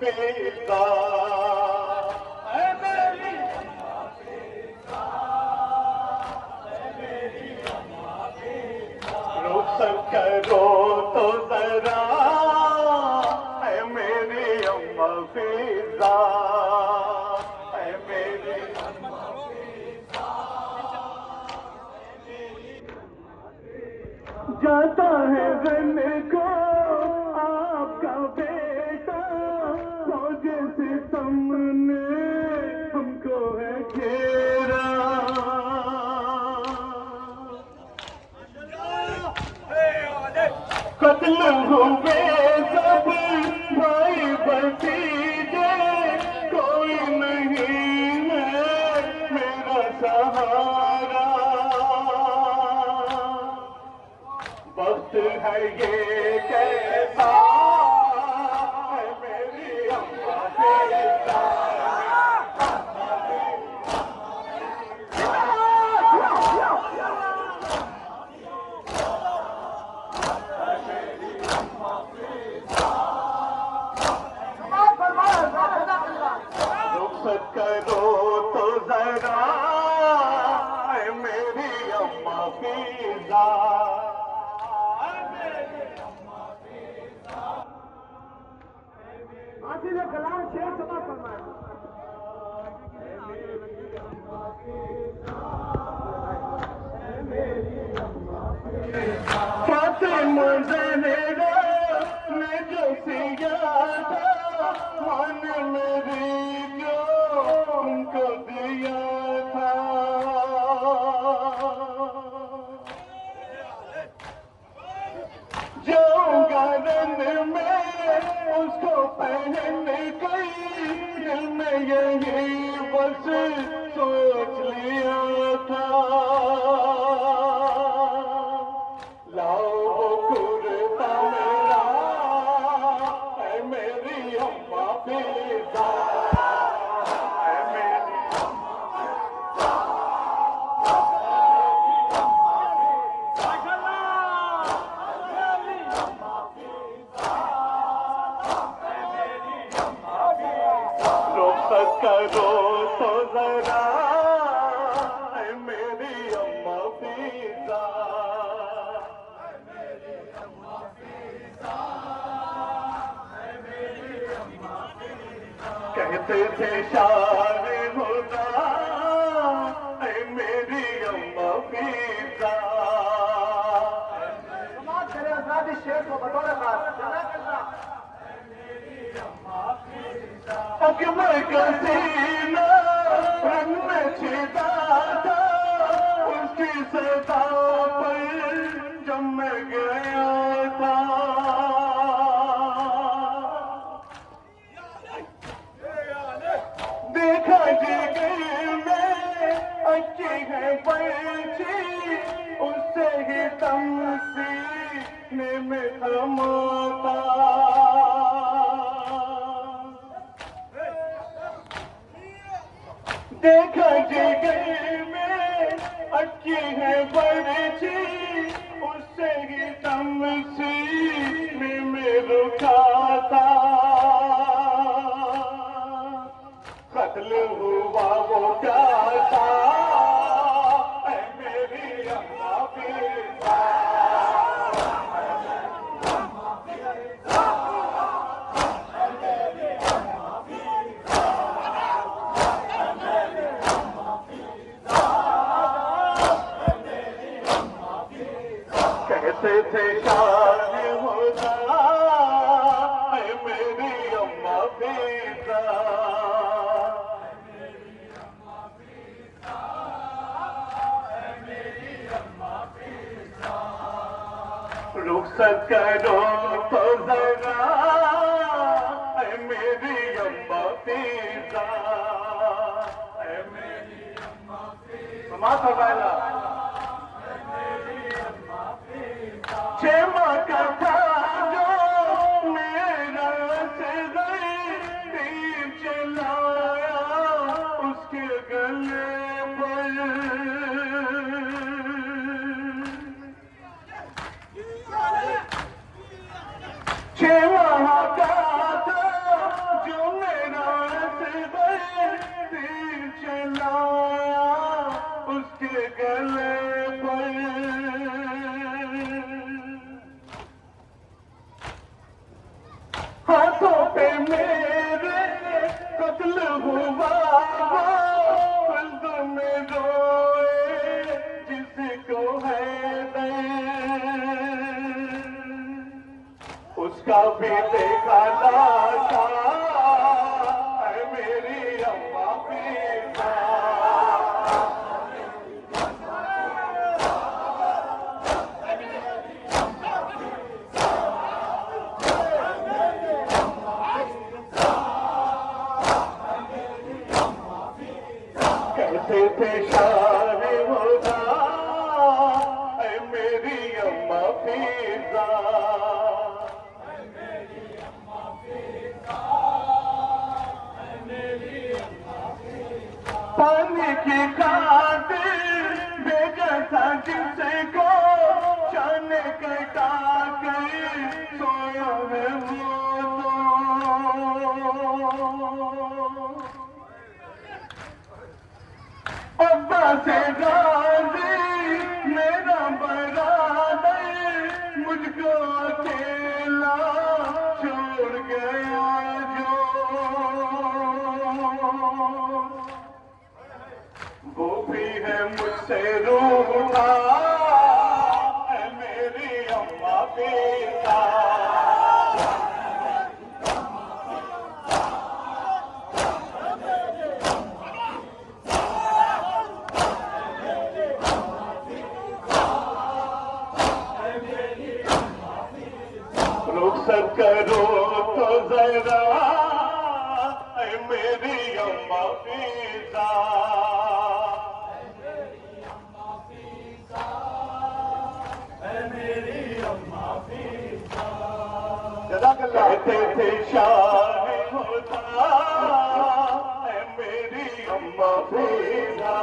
फिजा है मेरी अम्मा फिजा है मेरी अम्मा फिजा रुखसत करो तो जरा है मेरी अम्मा फिजा है मेरी अम्मा फिजा जाता है रन को आपका बेटा फौज सितम ने हमको है घेरा कत्ल हुए सब भाई भतीजे कोई नहीं है मेरा सहारा वक्त है ये कैसा है मेरी अम्मा फिजा रुखसत करो तो जरा है मेरी अम्मा फिजा आसिफ कलाम शेर समा फरमाए फातिमा ज़हरा ने जो सिया था मान मेरी जो उनको दिया था जाऊंगा रन में उसको पहन गई दिल में यही बस सोच लिया था लाओ वो कुर्ता मेरा है मेरी अम्मा फिजा है मेरी रुखसत करो तो जरा है मेरी अम्मा फिजा कहते थे शान खुदा है मेरी अम्मा फिजा समाज करे आजादी शेर को बतौर खास अकबर का सीना रंग में छिदा था उसकी सदा पर जम गया था देखा जिगर में अच्छी है बच्ची उससे ही दम सीने में थमाता देखा जिगर में अच्छी है बच्ची उससे ही दम सीने में रुका था कत्ल हुआ वो क्या था है मेरी अम्मा फिजा कहते थे शान खुदा है मेरी अम्मा फिजा रुखसत करो तो जरा है मेरी अम्मा फिजा है मेरी अम्मा फिजा समाज फरमाएगा क्षमा का था जो मेरा से गई तीर चलाया उसके गले पर क्षमा का था जो मेरे कत्ल हुआ वो फर्द में रोए जिसको है उसका भी देखा लाशा है मेरी अम्मा पीता कहते थे शादी होगा है मेरी अम्मा पीता पानी की खातिर भेजा था जिसे को जाने कटा के सोया है वो अब्बा से राजी मेरा बरादर मुझको अकेला छोड़ गया जो वो भी है मुझसे रूठा है मेरी अम्मा पीता रुखसत करो तो जरा है मेरी अम्मा पीता कहते थे शादी होता है मेरी अम्मा पीता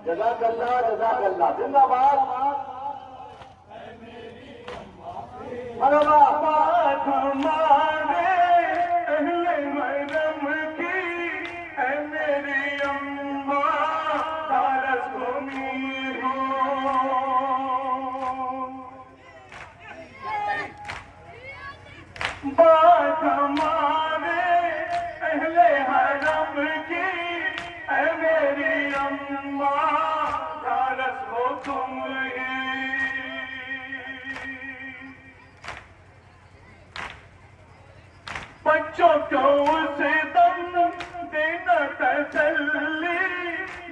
जज़ाकल्लाह जिंदाबाद बात हमारे अहले मरम की है मेरी अम्मा तारस को मीरो बात हमारे अहले हरम की है मेरी अम्मा तारस हो तुम ही बच्चों को उसे दम देना तसल्ली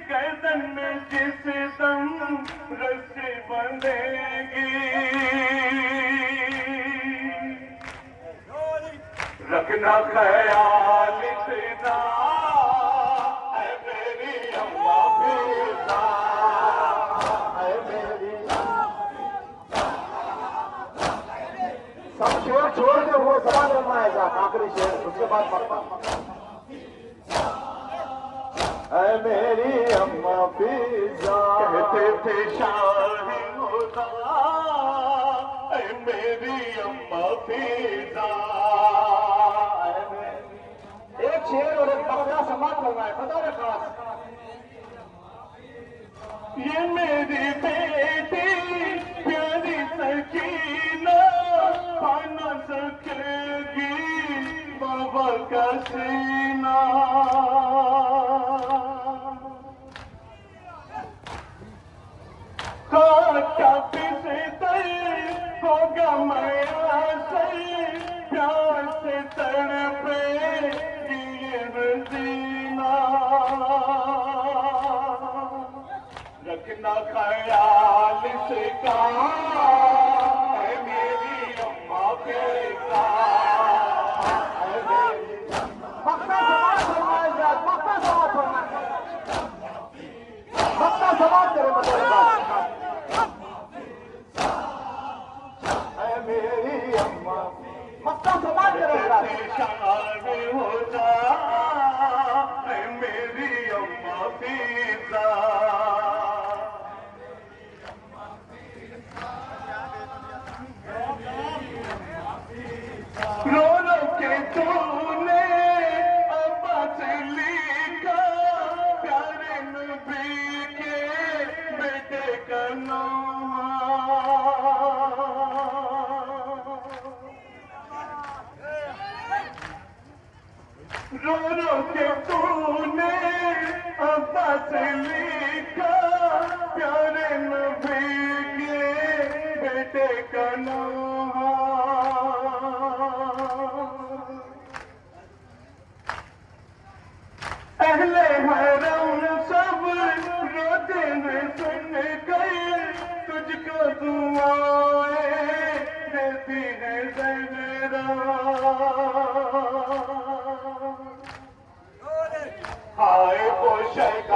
गर्दन में जिस दम रस्सी बंधेगी रखना ख्याल इतना है मेरी अम्मा पीता है मेरी सब शेर छोड़ के वो सवाल बनवाएगा आखिरी शेर उसके बाद पढ़ता है मेरी अम्मा पीता कहते थे शादी होता है मेरी अम्मा पीता एक शेर और एक बकरा समाप्त करवाए बतौर खास ये मेरी बेटी प्यारी सकीना पाना सकेगी बाबा का सीना काटा पिसे तय होगा माया सही प्यार से तड़पे ये रसीना रखना ख्याल इसका है मेरी अम्मा पीता है मेरी पक्का समाज करवाएगा पक्का समाज करवाएगा पक्का समाज करे बतौर खास है मेरी अम्मा पक्का समाज करेगा शादी होता है मेरी अम्मा पीता रो रो के तूने अब्बास लिखा प्यारे नबी के बेटे का नाम। अहले हरम सब रोते हैं सुन गए तुझको दुआएं देती है ज़हरा। हाय वो शैतान